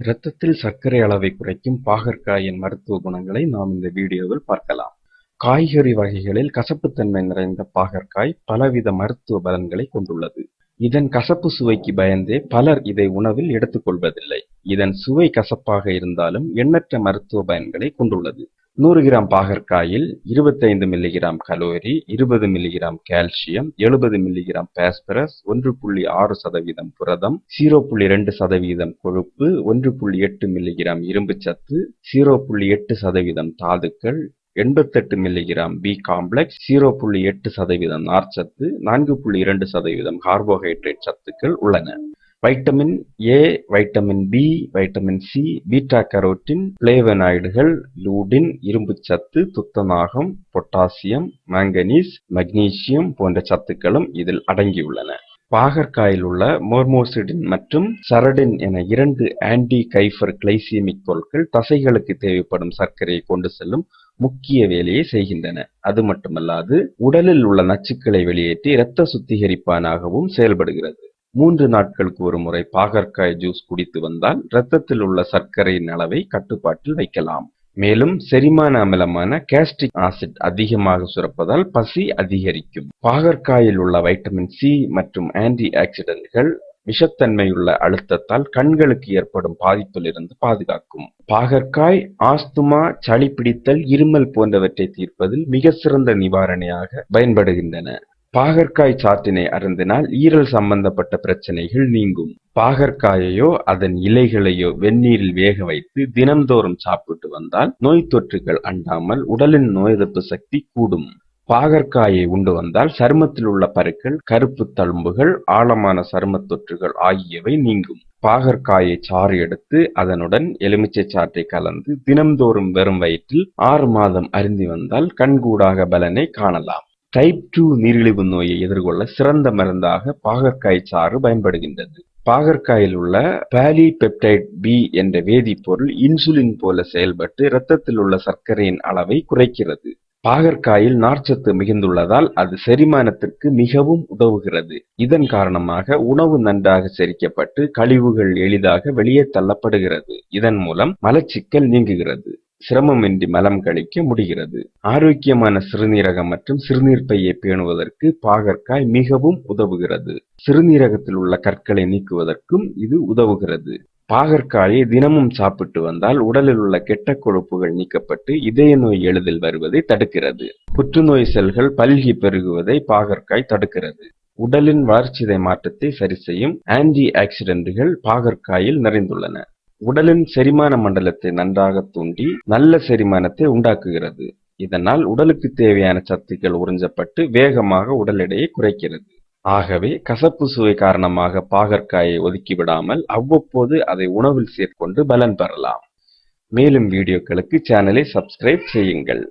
இரத்தத்தில் சர்க்கரை அளவை குறைக்கும் பாகற்காயின் மருத்துவ குணங்களை நாம் இந்த வீடியோவில் பார்க்கலாம். காய்கறி வகைகளில் கசப்புத்தன்மை நிறைந்த பாகற்காய் பலவித மருத்துவ பலன்களை கொண்டுள்ளது. இதன் கசப்பு சுவைக்கு பயந்தே பலர் இதை உணவில் எடுத்துக்கொள்வதில்லை. இதன் சுவை கசப்பாக இருந்தாலும் எண்ணற்ற மருத்துவ பயன்களை கொண்டுள்ளது. 100 கிராம் பாகற்காயில் 25 milligram calorie, 20 milligram calcium, 70 milligram phosphorus, 1.6% புரதம், 0.2% கொழுப்பு, 1.8 மில்லிகிராம் இரும்புச்சத்து, 0.8% தாதுக்கள், 88 மில்லிகிராம் பி காம்ப்ளெக்ஸ், 0.8% நார்ச்சத்து, 4.2% கார்போஹைட்ரேட் சத்துக்கள் உள்ளன. Vitamin A, vitamin B, vitamin C, beta carotene, பிளேவனாய்டுகள், லூடின், இரும்புச்சத்து, துத்தநாகம், பொட்டாசியம், மாங்கனீஸ், மக்னீசியம் போன்ற சத்துக்களும் இதில் அடங்கியுள்ளன. பாகற்காயில் உள்ள மோர்மோசிடின் மற்றும் சரடின் என 2 ஆன்டி கைஃபர் கிளைசீமிக் பொருட்கள் தசைகளுக்கு தேவைப்படும் சர்க்கரையை கொண்டு செல்லும் முக்கிய வேலையை செய்கின்றன. அது மட்டுமல்லாது உடலில் உள்ள நச்சுக்களை வெளியேற்றி இரத்த சுத்திகரிப்பானாகவும் செயல்படுகிறது. 3 நாட்களுக்கு ஒரு முறை பாகற்காய் ஜூஸ் குடித்து வந்தால் இரத்தத்தில் உள்ள சர்க்கரையின் அளவை கட்டுப்பாட்டில் வைக்கலாம். மேலும் செரிமான அமிலமான கேஸ்ட்ரிக் ஆசிட் அதிகமாக சுரப்பதால் பசி அதிகரிக்கும். பாகற்காயில் உள்ள வைட்டமின் சி மற்றும் ஆன்டி ஆக்சிடென்ட்கள் விஷத்தன்மையுள்ள அழுத்தத்தால் கண்களுக்கு ஏற்படும் பாதிப்பிலிருந்து பாதுகாக்கும். பாகற்காய் ஆஸ்துமா, சளி பிடித்தல், இருமல் போன்றவற்றை தீர்ப்பதில் மிக சிறந்த நிவாரணியாக பயன்படுகின்றன. பாகற்காய் சாற்றினை அருந்தினால் ஈரல் சம்பந்தப்பட்ட பிரச்சனைகள் நீங்கும். பாகற்காயையோ அதன் இலைகளையோ வெந்நீரில் வேக வைத்து தினம்தோறும் சாப்பிட்டு வந்தால் நோய் தொற்றுகள் அண்டாமல் உடலின் நோய் எதிர்ப்பு சக்தி கூடும். பாகற்காயை உண்டு வந்தால் சருமத்தில் உள்ள பருக்கள், கருப்பு தழும்புகள், ஆழமான சரும தொற்றுகள் ஆகியவை நீங்கும். பாகற்காயை சாறு எடுத்து அதனுடன் எலுமிச்சை சாற்றை கலந்து தினம்தோறும் வெறும் வயிற்றில் 6 மாதம் அருந்தி வந்தால் கண்கூடாக பலனை காணலாம். டைப் 2 நீரிழிவு நோயை எதிர்கொள்ள சிறந்த மருந்தாக பாகற்காய் சாறு பயன்படுகின்றது. பாகற்காயில் உள்ள பாலிபெப்டைட் பி என்ற வேதிப்பொருள் இன்சுலின் போல செயல்பட்டு இரத்தத்தில் உள்ள சர்க்கரையின் அளவை குறைக்கிறது. பாகற்காயில் நார்ச்சத்து மிகுந்துள்ளதால் அது செரிமானத்திற்கு மிகவும் உதவுகிறது. இதன் காரணமாக உணவு நன்றாக செரிக்கப்பட்டு கழிவுகள் எளிதாக வெளியே தள்ளப்படுகிறது. இதன் மூலம் மலச்சிக்கல் நீங்குகிறது. சிரமமின்றி மலம் கழிக்க முடிகிறது. ஆரோக்கியமான சிறுநீரகம் மற்றும் சிறுநீர்ப்பையை பேணுவதற்கு பாகற்காய் மிகவும் உதவுகிறது. சிறுநீரகத்தில் உள்ள கற்களை நீக்குவதற்கும் இது உதவுகிறது. பாகற்காயை தினமும் சாப்பிட்டு வந்தால் உடலில் உள்ள கெட்ட கொழுப்புகள் நீக்கப்பட்டு இதய நோய் எளிதில் வருவதை தடுக்கிறது. புற்றுநோய் செல்கள் பல்கி பெருகுவதை பாகற்காய் தடுக்கிறது. உடலின் வளர்ச்சிதை மாற்றத்தை சரி செய்யும் ஆன்டி ஆக்சிடென்ட்கள் பாகற்காயில் நிறைந்துள்ளன. உடலின் செரிமான மண்டலத்தை நன்றாக தூண்டி நல்ல செரிமானத்தை உண்டாக்குகிறது. இதனால் உடலுக்கு தேவையான சத்துக்கள் உறிஞ்சப்பட்டு வேகமாக உடல் எடையை குறைக்கிறது. ஆகவே கசப்பு சுவை காரணமாக பாகற்காயை ஒதுக்கிவிடாமல் அவ்வப்போது அதை உணவில் சேர்க்கொண்டு பலன் பெறலாம். மேலும் வீடியோக்களுக்கு சேனலை சப்ஸ்கிரைப் செய்யுங்கள்.